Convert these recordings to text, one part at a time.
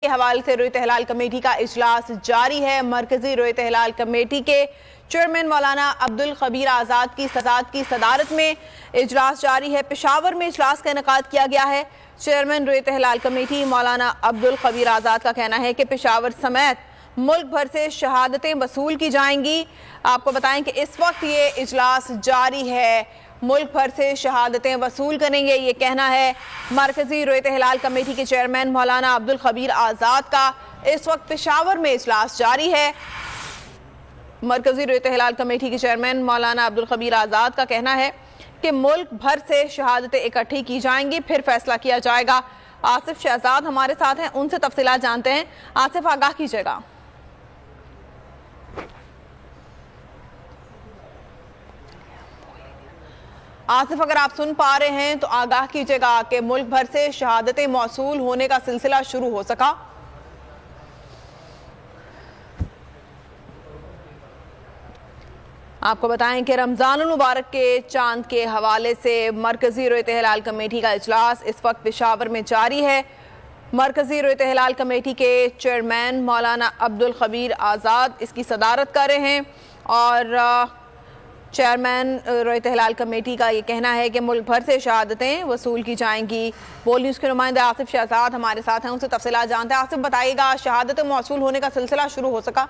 के हवाले से रोयत हिलाल कमेटी का इजलास जारी है। मरकजी रोयत हिलाल कमेटी के चेयरमैन मौलाना अब्दुल खबीर आज़ाद की सदारत में इजलास जारी है। पेशावर में इजलास का इनेकाद किया गया है। चेयरमैन रोयत हिलाल कमेटी मौलाना अब्दुल खबीर आज़ाद का कहना है कि पेशावर समेत मुल्क भर से शहादतें वसूल की जाएंगी। आपको बताएं कि इस वक्त ये इजलास जारी है। मुल्क भर से शहादतें वसूल करेंगे, ये कहना है मरकजी रोयत हिलाल कमेटी के चेयरमैन मौलाना अब्दुल खबीर आज़ाद का। इस वक्त पेशावर में इजलास जारी है। मरकजी रोयत हिलाल कमेटी के चेयरमैन मौलाना अब्दुल खबीर आज़ाद का कहना है कि मुल्क भर से शहादतें इकट्ठी की जाएंगी, फिर फैसला किया जाएगा। आसिफ शहजाद हमारे साथ हैं, उनसे तफसीलात जानते हैं। आसिफ, आगाह कीजिएगा। आसिफ, अगर आप सुन पा रहे हैं तो आगाह कीजिएगा कि मुल्क भर से शहादतें मौसूल होने का सिलसिला शुरू हो सका। आपको बताएं कि रमजानुल मुबारक के चांद के हवाले से मरकजी रोयत हिलाल कमेटी का इजलास इस वक्त पेशावर में जारी है। मरकजी रोयत हिलाल कमेटी के चेयरमैन मौलाना अब्दुल खबीर आज़ाद इसकी सदारत कर रहे हैं और चेयरमैन रोयत हिलाल कमेटी का ये कहना है कि मुल्क भर से शहादतें वसूल की जाएंगी। बोल न्यूज़ के नुमाइंदे आसिफ शहजाद हमारे साथ हैं, उनसे तफसीलात जानते हैं। आसिफ, बताइएगा, शहादतें मौसूल होने का सिलसिला शुरू हो सका?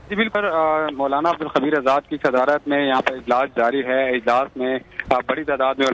जी बिल्कुल, मौलाना अब्दुल खबीर आज़ाद की सदारत में यहाँ पर इजलास जारी है। इजलास में बड़ी तादाद में